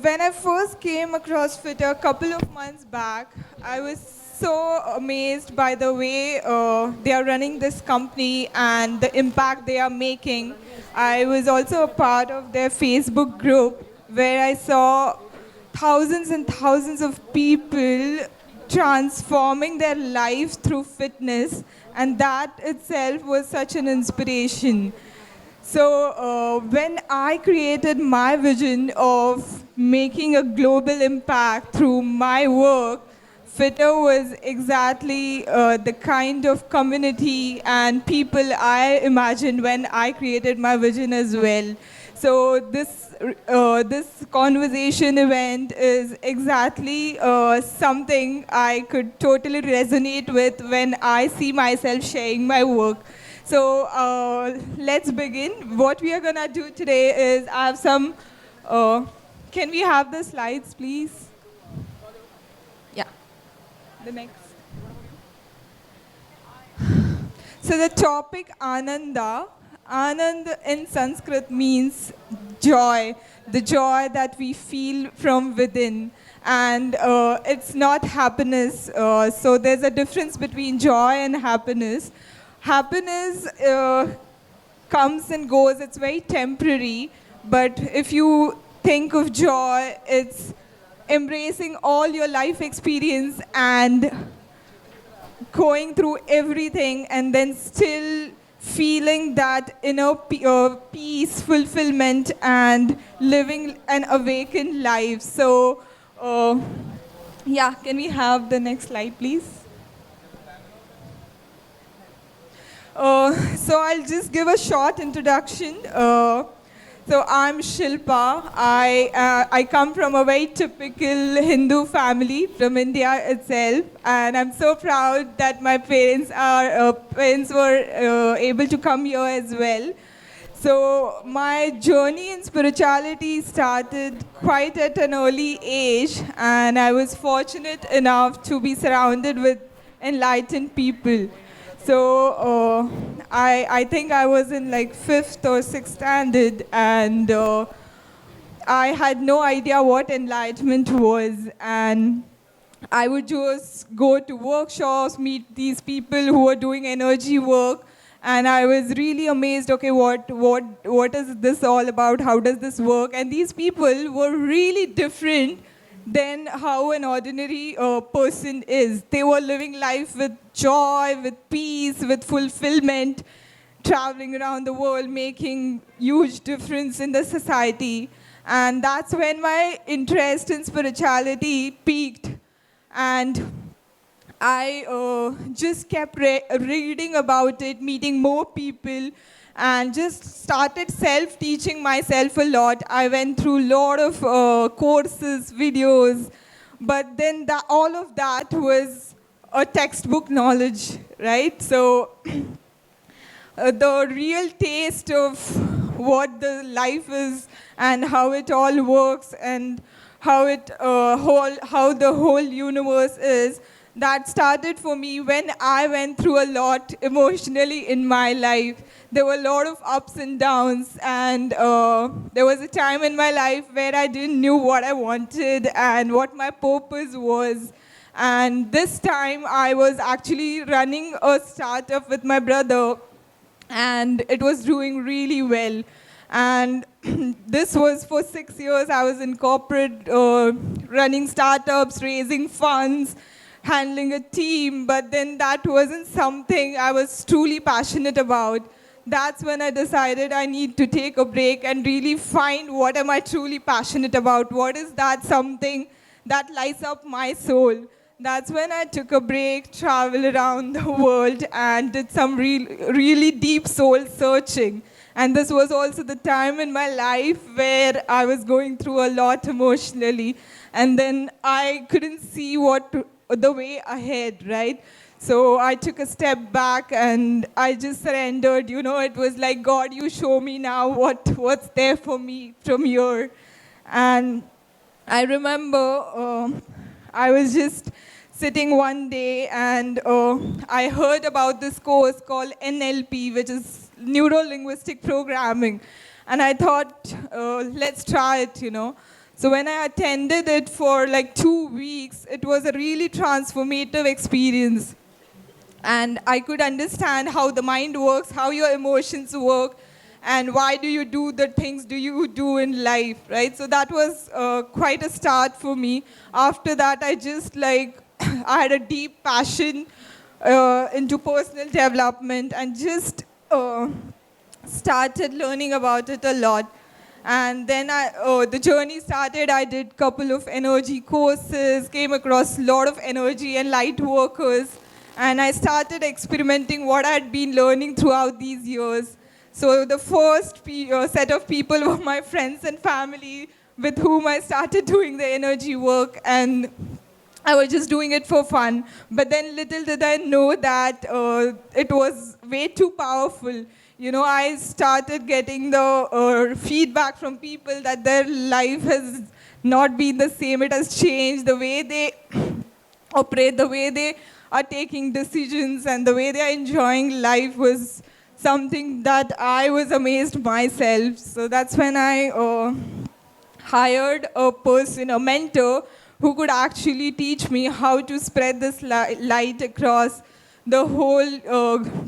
when I first came across Fitter a couple of months back, I was so amazed by the way they are running this company and the impact they are making. I was also a part of their Facebook group where I saw thousands and thousands of people transforming their life through fitness, and that itself was such an inspiration. So when I created my vision of making a global impact through my work, Fitter was exactly the kind of community and people I imagined when I created my vision as well. So this conversation event is exactly something I could totally resonate with when I see myself sharing my work. So let's begin. What we are gonna do today is I have some. Can we have the slides, please? Yeah, the next. So the topic Ananda. Anand in Sanskrit means joy, the joy that we feel from within. And it's not happiness. So there's a difference between joy and happiness. Happiness comes and goes, it's very temporary. But if you think of joy, it's embracing all your life experience and going through everything and then still feeling that inner peace, fulfillment, and living an awakened life. So, yeah, can we have the next slide, please? So I'll just give a short introduction. So I'm Shilpa. I come from a very typical Hindu family from India itself, and I'm so proud that my parents were able to come here as well. So my journey in spirituality started quite at an early age, and I was fortunate enough to be surrounded with enlightened people. So I think I was in like fifth or sixth standard, and I had no idea what enlightenment was. And I would just go to workshops, meet these people who were doing energy work, and I was really amazed. Okay, what is this all about? How does this work? And these people were really different than how an ordinary person is. They were living life with joy, with peace, with fulfillment, traveling around the world, making huge difference in the society. And that's when my interest in spirituality peaked. And I just kept reading about it, meeting more people, and just started self-teaching myself a lot. I went through a lot of courses, videos, but then all of that was a textbook knowledge, right? So the real taste of what the life is and how it all works and how how the whole universe is, that started for me when I went through a lot emotionally in my life. There were a lot of ups and downs, and there was a time in my life where I didn't knew what I wanted and what my purpose was. And this time I was actually running a startup with my brother, and it was doing really well. And this was for 6 years. I was in corporate, running startups, raising funds, handling a team, but then that wasn't something I was truly passionate about. That's when I decided I need to take a break and really find what am I truly passionate about. What is that something that lights up my soul? That's when I took a break, traveled around the world, and did some really deep soul searching. And this was also the time in my life where I was going through a lot emotionally. And then I couldn't see the way ahead, right? So I took a step back and I just surrendered. You know, it was like, God, you show me now what's there for me from here. And I remember I was just sitting one day and I heard about this course called NLP, which is Neuro Linguistic Programming. And I thought, let's try it, you know. So when I attended it for like 2 weeks, it was a really transformative experience. And I could understand how the mind works, how your emotions work, and why do you do the things do you do in life, right? So that was quite a start for me. After that, I just like I had a deep passion into personal development and just started learning about it a lot. And then the journey started. I did couple of energy courses, came across a lot of energy and light workers, and I started experimenting what I had been learning throughout these years. So the first set of people were my friends and family with whom I started doing the energy work, and I was just doing it for fun. But then little did I know that it was way too powerful. You know, I started getting the feedback from people that their life has not been the same. It has changed the way they operate, the way they are taking decisions, and the way they are enjoying life was something that I was amazed myself. So that's when I hired a person, a mentor, who could actually teach me how to spread this light across the whole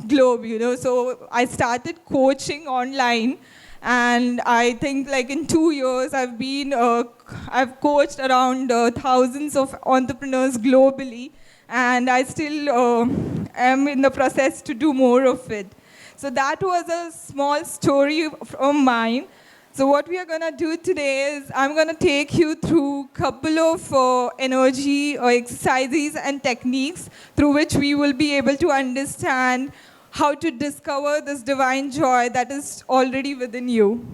globe, you know. So I started coaching online, and I think like in 2 years I've coached around thousands of entrepreneurs globally, and I still am in the process to do more of it. So that was a small story from mine. So what we are going to do today is I'm going to take you through a couple of energy or exercises and techniques through which we will be able to understand how to discover this divine joy that is already within you.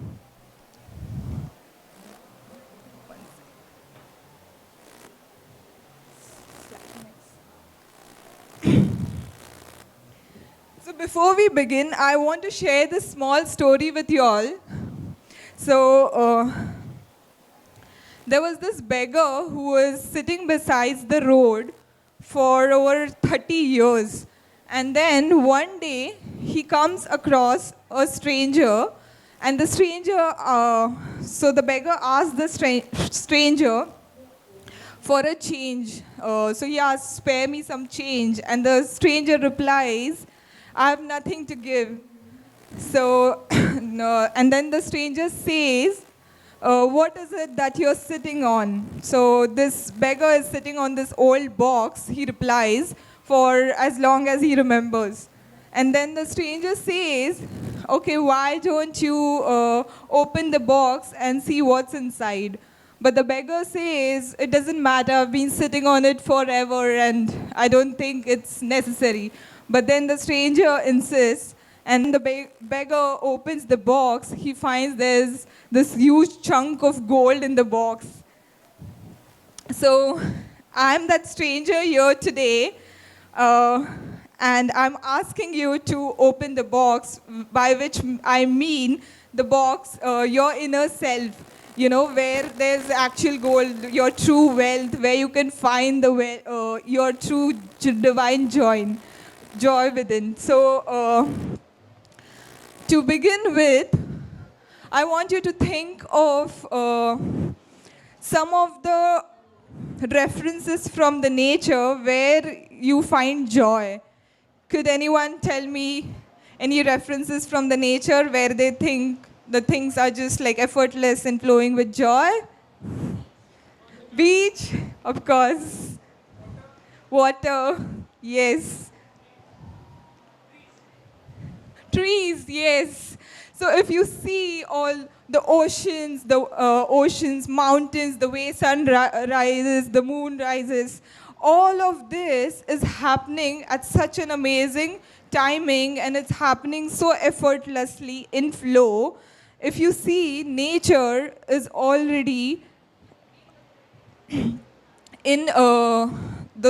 So before we begin, I want to share this small story with you all. So there was this beggar who was sitting beside the road for over 30 years. And then one day he comes across a stranger, and the stranger, so the beggar asked the stranger for a change. So he asks, spare me some change. And the stranger replies, I have nothing to give. So, no, and then the stranger says, what is it that you're sitting on? So this beggar is sitting on this old box, he replies, for as long as he remembers. And then the stranger says, okay, why don't you open the box and see what's inside? But the beggar says, it doesn't matter, I've been sitting on it forever and I don't think it's necessary. But then the stranger insists, and the beggar opens the box. He finds there's this huge chunk of gold in the box. So I'm that stranger here today, and I'm asking you to open the box, by which I mean the box, your inner self, you know, where there's actual gold, your true wealth, where you can find your true divine joy within. So to begin with, I want you to think of some of the references from the nature where you find joy. Could anyone tell me any references from the nature where they think the things are just like effortless and flowing with joy? Beach, of course. Water, yes. Trees, yes. So if you see all the oceans, mountains, the way sun rises, the moon rises, all of this is happening at such an amazing timing, and it's happening so effortlessly in flow. If you see, nature is already in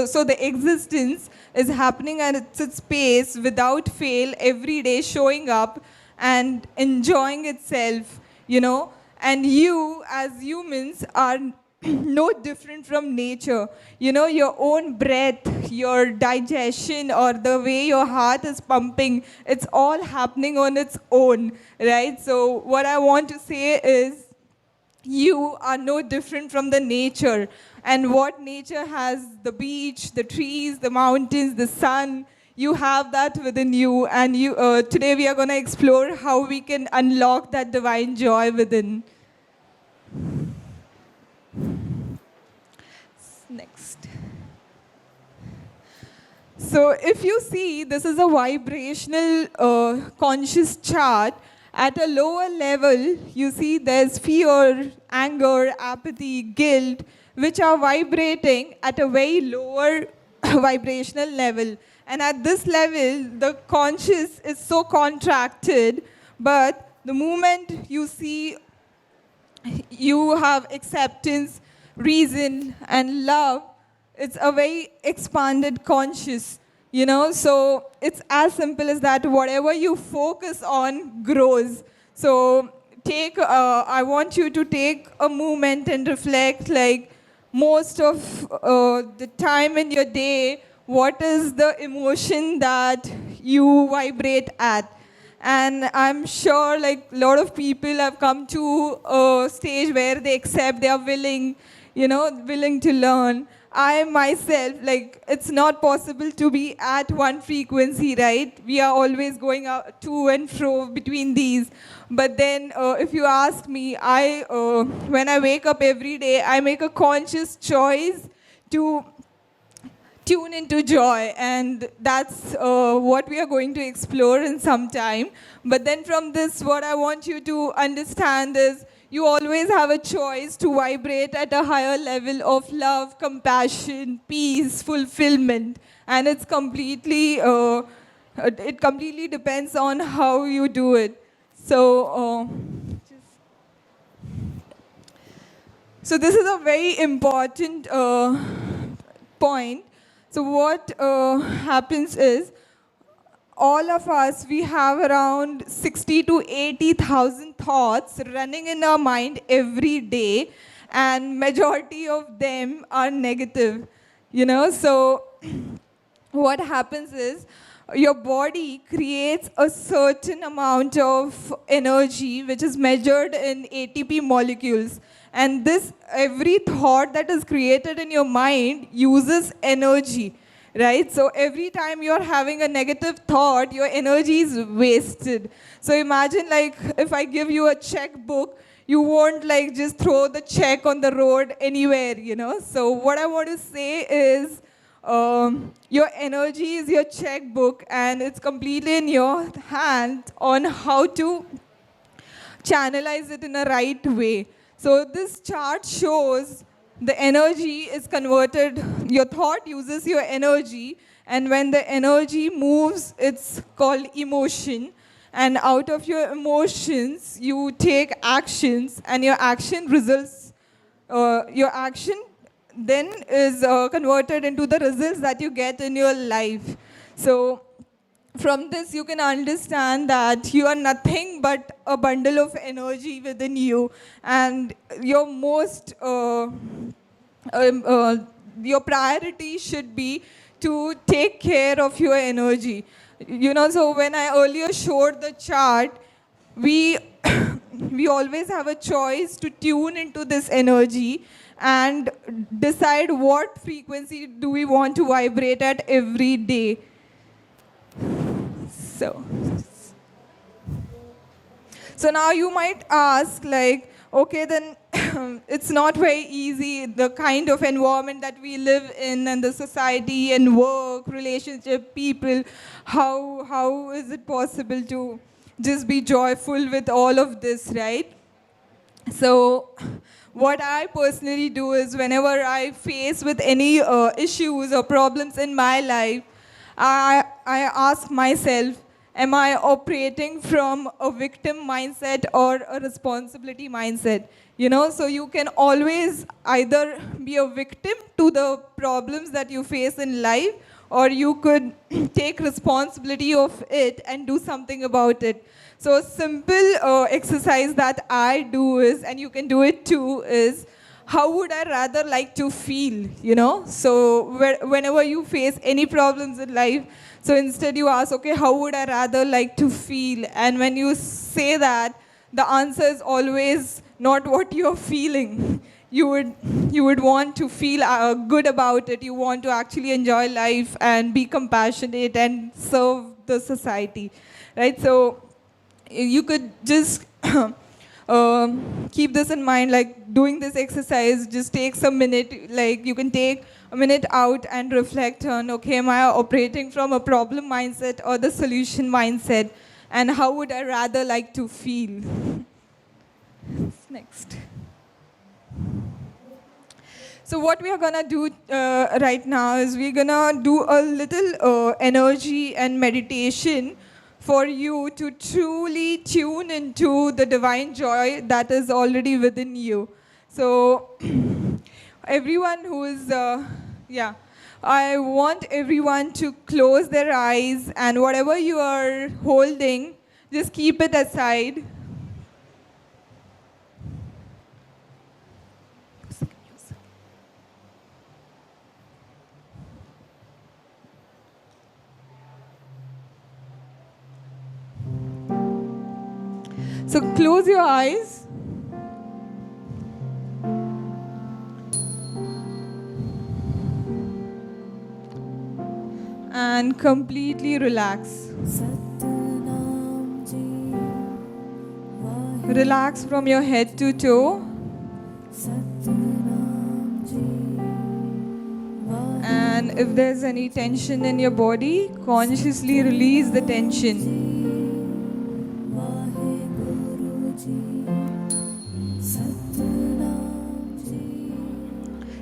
so the existence is happening at its pace without fail every day, showing up and enjoying itself, you know. And you as humans are no different from nature. You know, your own breath, your digestion, or the way your heart is pumping, it's all happening on its own, right? So what I want to say is, you are no different from the nature. And what nature has, the beach, the trees, the mountains, the sun, you have that within you. And today we are going to explore how we can unlock that divine joy within. Next. So if you see, this is a vibrational conscious chart. At a lower level, you see there's fear, anger, apathy, guilt, which are vibrating at a very lower vibrational level. And at this level, the conscious is so contracted, but the moment you see you have acceptance, reason, and love, it's a very expanded conscious, so it's as simple as that. Whatever you focus on grows. So I want you to take a moment and reflect, like, most of the time in your day, what is the emotion that you vibrate at? And I'm sure, like, a lot of people have come to a stage where they accept, they are willing, willing to learn. I myself, like, it's not possible to be at one frequency, right? We are always going out to and fro between these. But then, if you ask me, when I wake up every day, I make a conscious choice to tune into joy, and that's what we are going to explore in some time. But then from this, what I want you to understand is you always have a choice to vibrate at a higher level of love, compassion, peace, fulfillment, and it completely depends on how you do it. So this is a very important point. So what happens is, all of us, we have around 60 to 80,000 thoughts running in our mind every day, and majority of them are negative. So what happens is, your body creates a certain amount of energy, which is measured in ATP molecules. And every thought that is created in your mind uses energy, right? So every time you're having a negative thought, your energy is wasted. So imagine, like, if I give you a checkbook, you won't, like, just throw the check on the road anywhere, So what I want to say is, your energy is your checkbook, and it's completely in your hand on how to channelize it in a right way. So this chart shows the energy is converted, your thought uses your energy, and when the energy moves, it's called emotion. And out of your emotions, you take actions, and your action then is converted into the results that you get in your life. So from this, you can understand that you are nothing but a bundle of energy within you, and your your priority should be to take care of your energy. So when I earlier showed the chart, we we always have a choice to tune into this energy and decide what frequency do we want to vibrate at every day. So now you might ask, like, okay, then it's not very easy, the kind of environment that we live in, and the society and work, relationship, people, how is it possible to just be joyful with all of this, right? So what I personally do is, whenever I face with any issues or problems in my life, I ask myself, am I operating from a victim mindset or a responsibility mindset? So you can always either be a victim to the problems that you face in life, or you could take responsibility of it and do something about it. So a simple exercise that I do is, and you can do it too, is, how would I rather like to feel, So whenever you face any problems in life, so instead you ask, okay, how would I rather like to feel? And when you say that, the answer is always not what you're feeling. You would want to feel good about it. You want to actually enjoy life and be compassionate and serve the society, right? So you could just keep this in mind, like doing this exercise just takes a minute. Like you can take a minute out and reflect on, okay, am I operating from a problem mindset or the solution mindset, and how would I rather like to feel? Next. So what we are gonna do right now is we're gonna do a little energy and meditation for you to truly tune into the divine joy that is already within you. So everyone who is, I want everyone to close their eyes, and whatever you are holding, just keep it aside. So close your eyes. And completely relax. Relax from your head to toe. And if there's any tension in your body, consciously release the tension.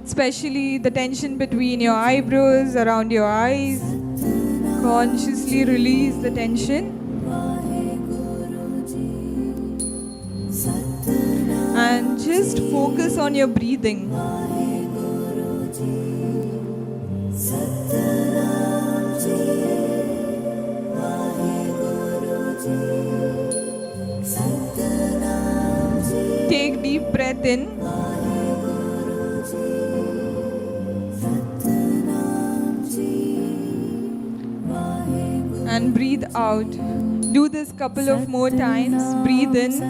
Especially the tension between your eyebrows, around your eyes. Consciously release the tension. And just focus on your breathing. Take deep breath in. And breathe out. Do this couple of more times. Breathe in.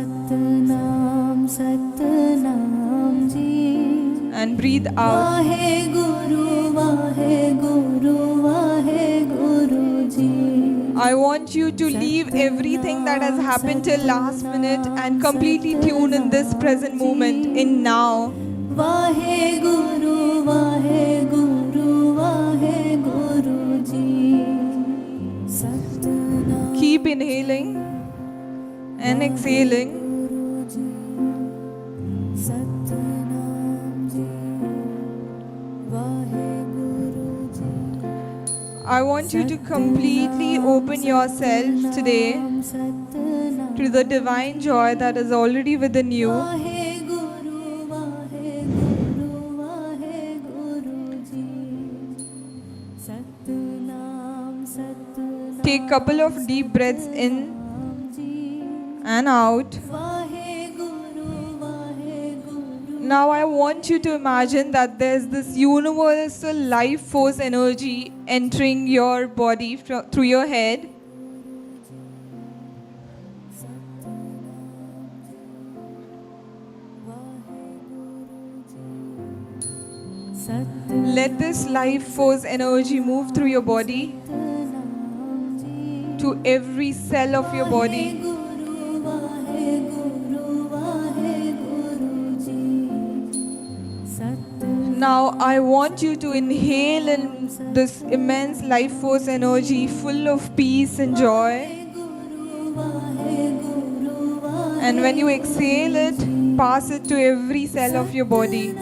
And breathe out. I want you to leave everything that has happened till last minute and completely tune in this present moment, in now. Keep inhaling and exhaling. I want you to completely open yourself today to the divine joy that is already within you. Take a couple of deep breaths in and out. Now I want you to imagine that there's this universal life force energy entering your body through your head. Let this life force energy move through your body to every cell of your body. Now I want you to inhale in this immense life force energy full of peace and joy. And when you exhale it, pass it to every cell of your body.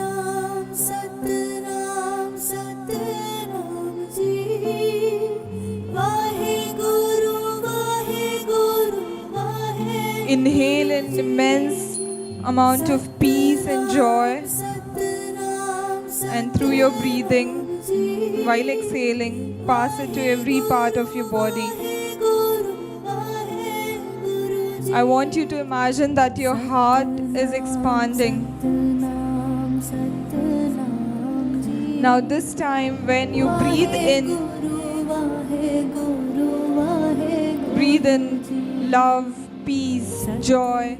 Inhale an immense amount of peace and joy. And through your breathing, while exhaling, pass it to every part of your body. I want you to imagine that your heart is expanding. Now this time when you breathe in love, peace, joy.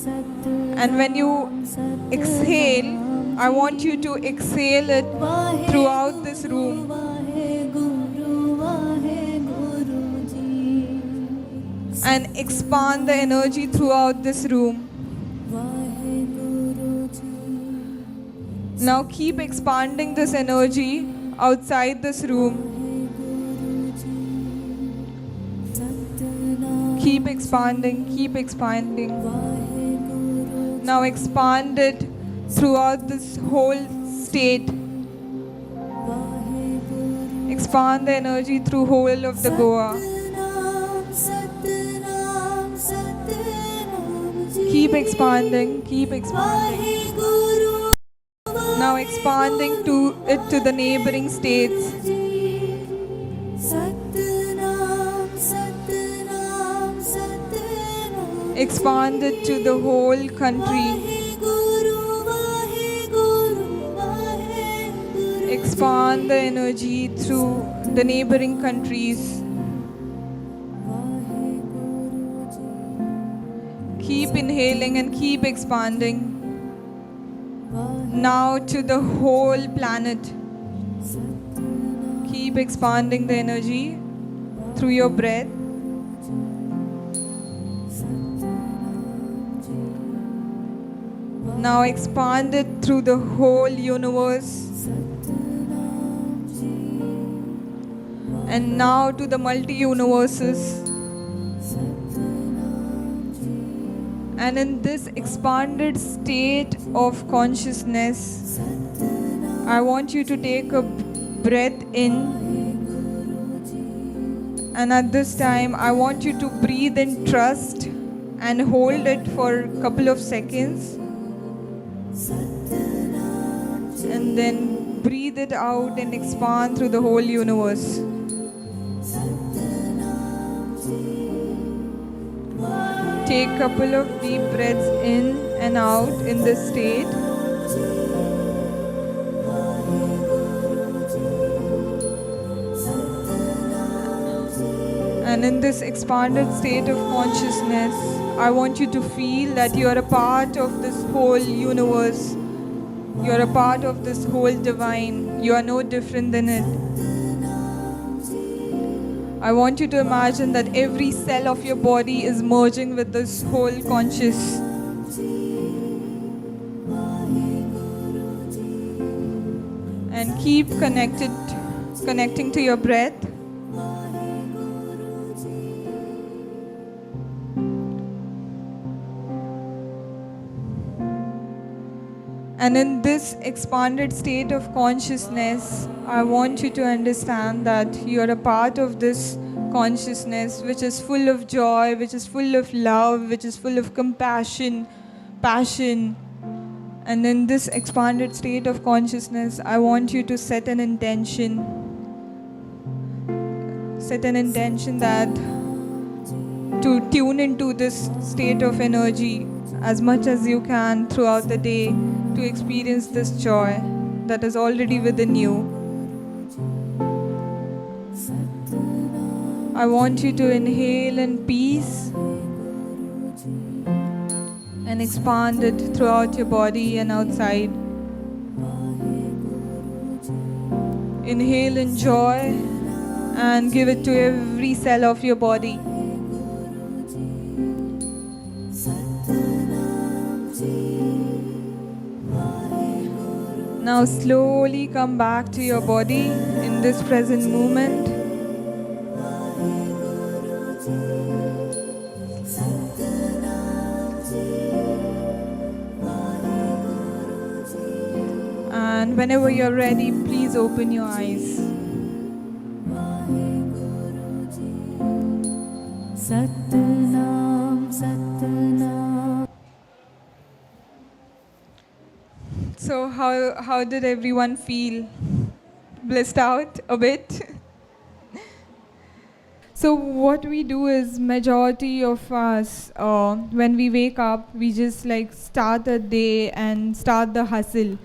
And when you exhale, I want you to exhale it throughout this room. And expand the energy throughout this room. Now keep expanding this energy outside this room. Keep expanding, keep expanding. Now expand it throughout this whole state. Expand the energy through whole of the Goa. Keep expanding, keep expanding. Now expanding to the neighboring states. Expand it to the whole country. Expand the energy through the neighboring countries. Keep inhaling and keep expanding. Now to the whole planet. Keep expanding the energy through your breath. Now expand it through the whole universe. And now to the multi-universes. And in this expanded state of consciousness, I want you to take a breath in. And at this time, I want you to breathe in trust and hold it for a couple of seconds. And then breathe it out and expand through the whole universe. Take a couple of deep breaths in and out in this state. And in this expanded state of consciousness, I want you to feel that you are a part of this whole universe. You are a part of this whole divine. You are no different than it. I want you to imagine that every cell of your body is merging with this whole conscious. And keep connecting to your breath. And in this expanded state of consciousness, I want you to understand that you are a part of this consciousness which is full of joy, which is full of love, which is full of compassion, passion. And in this expanded state of consciousness, I want you to set an intention. Set an intention that to tune into this state of energy as much as you can throughout the day, to experience this joy that is already within you. I want you to inhale in peace and expand it throughout your body and outside. Inhale in joy and give it to every cell of your body. Now slowly come back to your body in this present moment. And whenever you're ready, please open your eyes. Satnam, Satnam. So how did everyone feel? Blissed out a bit? So what we do is, majority of us, when we wake up, we just like start the day and start the hustle.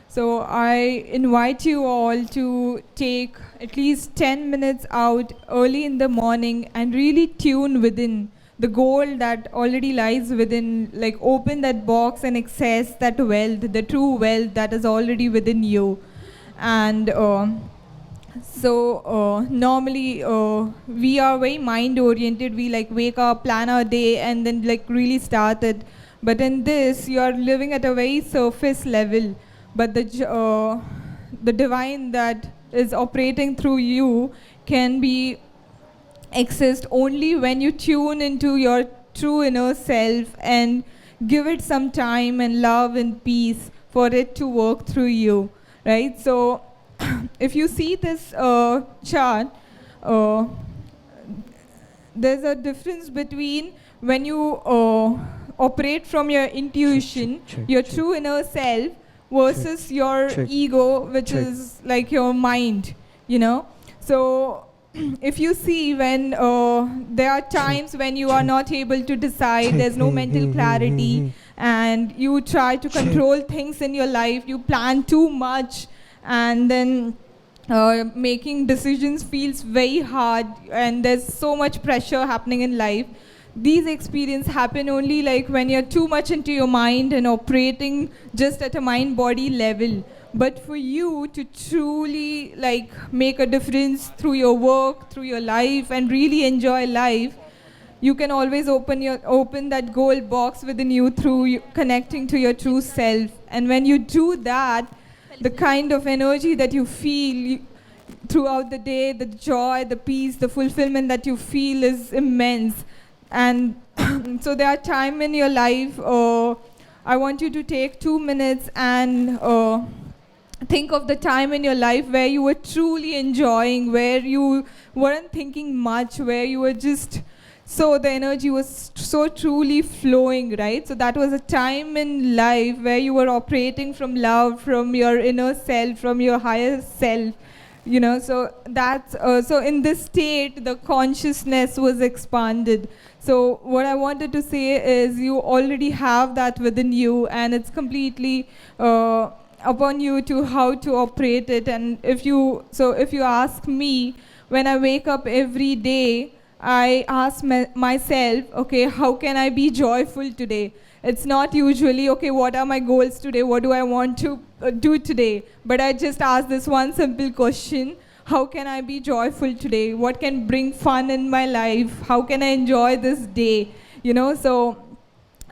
So I invite you all to take at least 10 minutes out early in the morning and really tune within the gold that already lies within, like open that box and access that wealth, the true wealth that is already within you. And normally we are very mind oriented. We like wake up, plan our day, and then like really start it. But in this, you are living at a very surface level. But the divine that is operating through you can be exist only when you tune into your true inner self and give it some time and love and peace for it to work through you, right? So if you see this chart, there's a difference between when you operate from your intuition, your true inner self, versus your ego, which is like your mind, you know? So if you see when there are times when you are not able to decide, there's no mental clarity, and you try to control things in your life, you plan too much, and then making decisions feels very hard, and there's so much pressure happening in life. These experiences happen only like when you're too much into your mind and operating just at a mind-body level. But for you to truly like make a difference through your work, through your life, and really enjoy life, you can always open that gold box within you through connecting to your true self. And when you do that, the kind of energy that you feel throughout the day, the joy, the peace, the fulfillment that you feel is immense. And so there are times in your life, I want you to take 2 minutes and think of the time in your life where you were truly enjoying, where you weren't thinking much, where you were just, so the energy was so truly flowing, right? So that was a time in life where you were operating from love, from your inner self, from your higher self, you know? So that's, so in this state, the consciousness was expanded. So what I wanted to say is you already have that within you, and it's completely upon you to how to operate it. And if you ask me, when I wake up every day, I ask myself, okay, how can I be joyful today? It's not usually, okay, what are my goals today? What do I want to do today? But I just ask this one simple question: how can I be joyful today? What can bring fun in my life? How can I enjoy this day? You know, so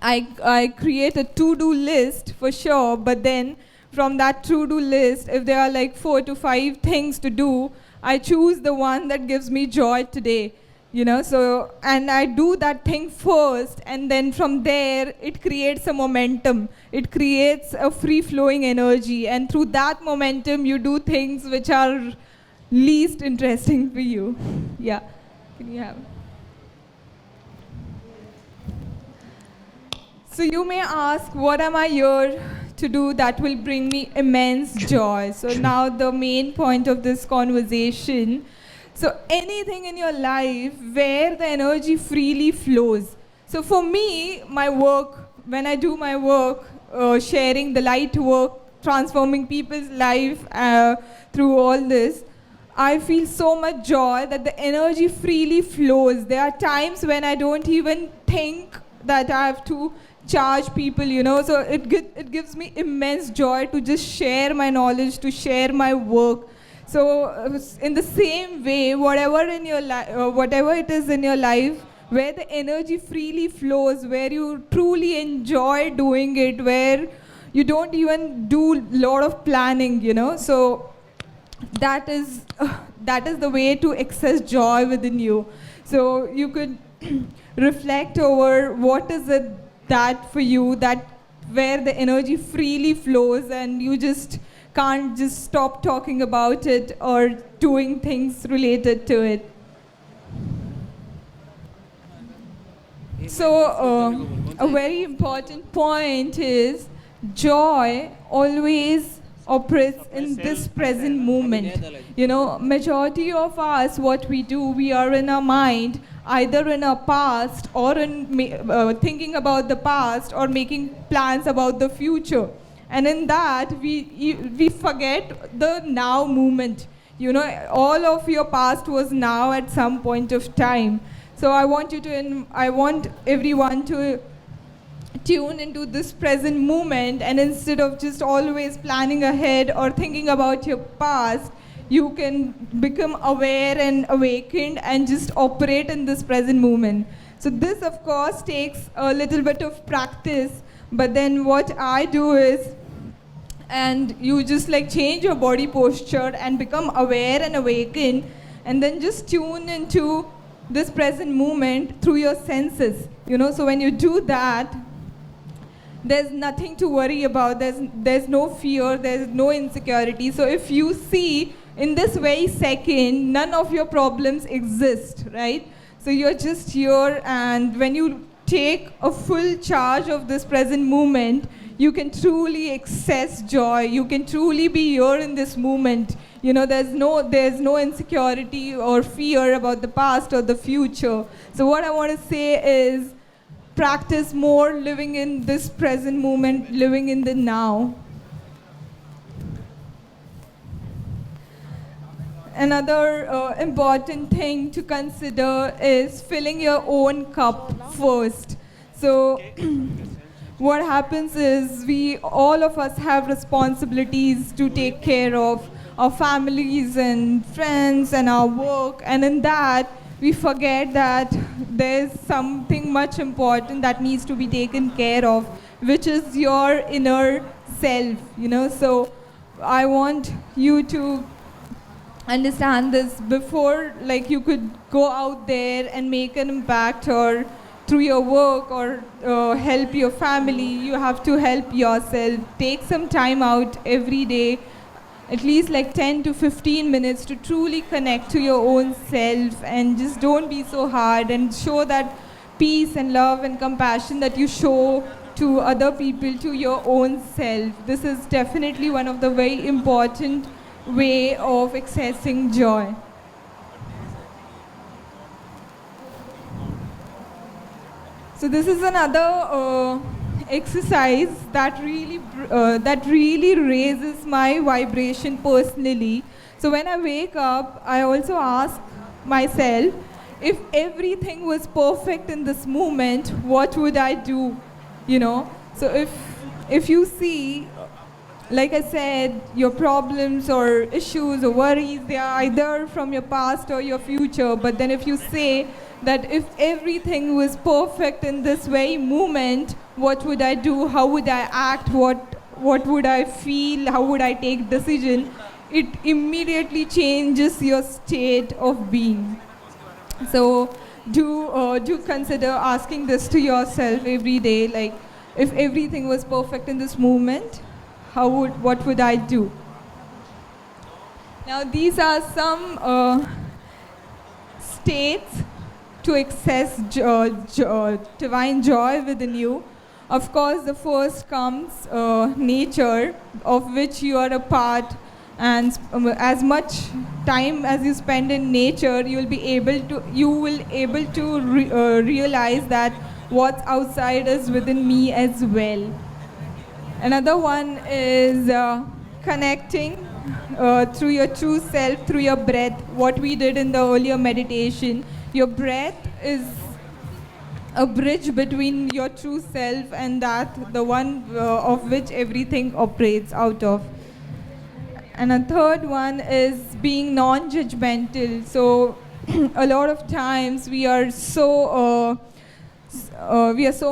I create a to-do list for sure, but then from that to-do list, if there are like 4 to 5 things to do, I choose the one that gives me joy today. You know, so, and I do that thing first, and then from there, it creates a momentum. It creates a free-flowing energy, and through that momentum, you do things which are least interesting for you. Yeah. Can you have? So you may ask, what am I here to do that will bring me immense joy? So now the main point of this conversation. So anything in your life where the energy freely flows. So for me, my work, when I do my work, sharing the light work, transforming people's life through all this, I feel so much joy that the energy freely flows. There are times when I don't even think that I have to charge people, you know. So it gives me immense joy to just share my knowledge, to share my work. So in the same way, whatever it is in your life, where the energy freely flows, where you truly enjoy doing it, where you don't even do a lot of planning, you know. So that is the way to access joy within you. So you could reflect over what is it that for you, that where the energy freely flows and you just can't just stop talking about it or doing things related to it. So a very important point is joy always operates in this present moment. You know, majority of us, what we do, we are in our mind, either in our past or in thinking about the past or making plans about the future. And in that, we forget the now moment. You know, all of your past was now at some point of time. So I want everyone to tune into this present moment, and instead of just always planning ahead or thinking about your past, you can become aware and awakened and just operate in this present moment. So this of course takes a little bit of practice, but then what I do is, and you just like change your body posture and become aware and awakened, and then just tune into this present moment through your senses, so when you do that, there's nothing to worry about. There's no fear, there's no insecurity. So if you see in this very second, none of your problems exist, right? So you're just here, and when you take a full charge of this present moment, you can truly access joy. You can truly be here in this moment. There's no insecurity or fear about the past or the future. So what I want to say is, practice more living in this present moment, living in the now. Another important thing to consider is filling your own cup first. So what happens is, all of us have responsibilities to take care of, our families and friends and our work, and in that we forget that there's something much important that needs to be taken care of, which is your inner self, So I want you to understand this before, like, you could go out there and make an impact, or through your work, or help your family. You have to help yourself. Take some time out every day, at least like 10 to 15 minutes, to truly connect to your own self, and just don't be so hard, and show that peace and love and compassion that you show to other people, to your own self. This is definitely one of the very important way of accessing joy. So this is another exercise that really raises my vibration personally. So when I wake up, I also ask myself, if everything was perfect in this moment, what would I do? So if you see, like I said, your problems or issues or worries, they are either from your past or your future. But then if you say that if everything was perfect in this very moment, what would I do? How would I act? What would I feel? How would I take decision? It immediately changes your state of being. So do consider asking this to yourself every day, like, if everything was perfect in this moment, what would I do? Now these are some states to access divine joy within you. Of course, the first comes nature, of which you are a part, and as much time as you spend in nature, you will be able to realize that what's outside is within me as well. Another one is connecting through your true self, through your breath, what we did in the earlier meditation. Your breath is a bridge between your true self and the one of which everything operates out of. And a third one is being non-judgmental. So a lot of times we are so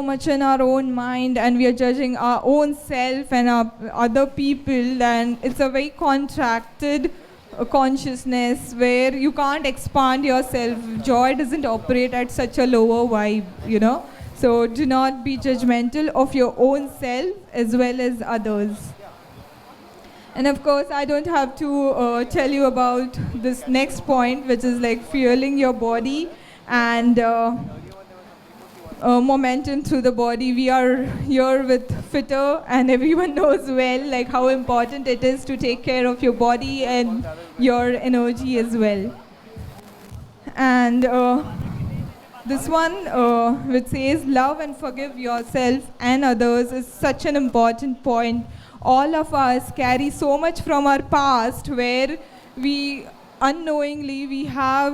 much in our own mind, and we are judging our own self and our other people, and it's a very contracted consciousness where you can't expand yourself. Joy doesn't operate at such a lower vibe, So do not be judgmental of your own self as well as others. And of course, I don't have to tell you about this next point, which is like fueling your body and momentum through the body. We are here with Fitter, and everyone knows well like how important it is to take care of your body and your energy as well. And this one, which says love and forgive yourself and others, is such an important point. All of us carry so much from our past where we unknowingly we have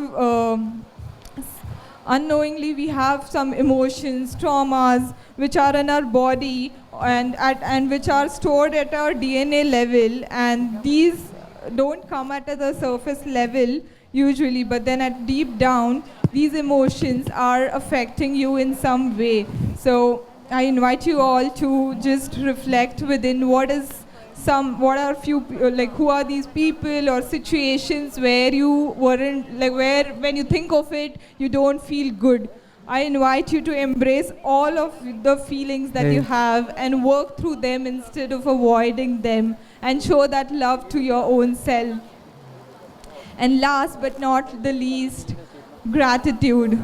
unknowingly we have some emotions, traumas, which are in our body and which are stored at our DNA level, and these don't come at the surface level usually, but then at deep down, these emotions are affecting you in some way. So I invite you all to just reflect within what are few like who are these people or situations where you weren't like where when you think of it you don't feel good. I invite you to embrace all of the feelings that you have and work through them instead of avoiding them, and show that love to your own self. And last but not the least, gratitude.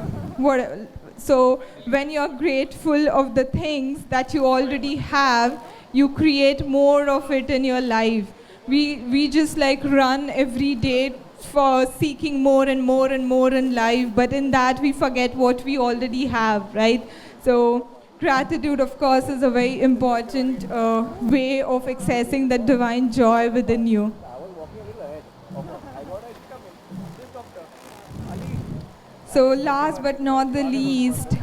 So when you're grateful of the things that you already have, you create more of it in your life. We just like run every day for seeking more and more and more in life, but in that we forget what we already have, right? So gratitude, of course, is a very important way of accessing that divine joy within you. So last but not the least,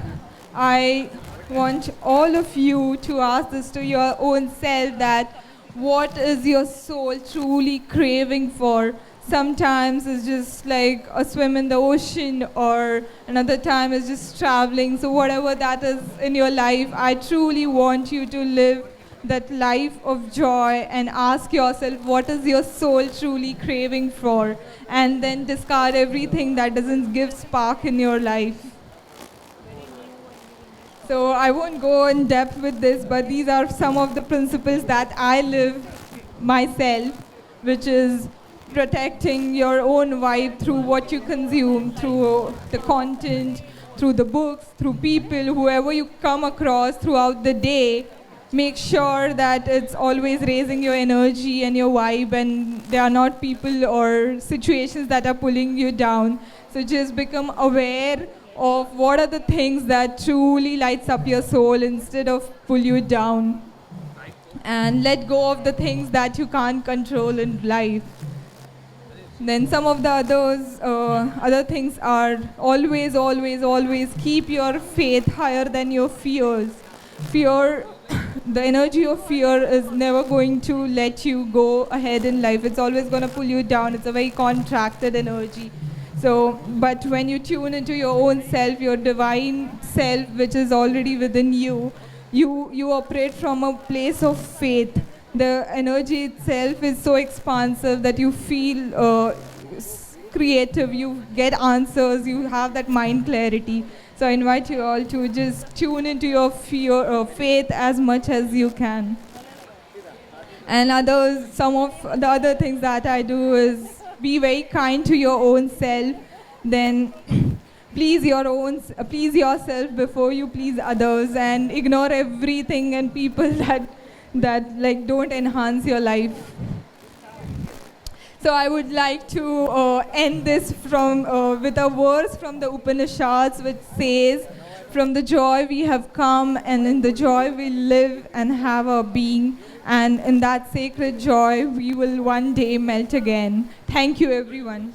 I want all of you to ask this to your own self, that what is your soul truly craving for? Sometimes it's just like a swim in the ocean, or another time it's just traveling. So whatever that is in your life, I truly want you to live that life of joy and ask yourself what is your soul truly craving for, and then discard everything that doesn't give spark in your life. So I won't go in depth with this, but these are some of the principles that I live myself, which is protecting your own vibe through what you consume, through the content, through the books, through people, whoever you come across throughout the day. Make sure that it's always raising your energy and your vibe, and there are not people or situations that are pulling you down. So just become aware of what are the things that truly lights up your soul instead of pull you down. And let go of the things that you can't control in life. Then some of the other things are always, always, always keep your faith higher than your fears. Fear, the energy of fear is never going to let you go ahead in life. It's always going to pull you down. It's a very contracted energy. So, but when you tune into your own self, your divine self, which is already within you, you operate from a place of faith. The energy itself is so expansive that you feel creative, you get answers, you have that mind clarity. So I invite you all to just tune into your faith as much as you can. And some of the other things that I do is be very kind to your own self, then please yourself before you please others, and ignore everything and people that like don't enhance your life. So I would like to end this with a verse from the Upanishads, which says, "From the joy we have come, and in the joy we live and have our being, and in that sacred joy we will one day melt again." Thank you, everyone.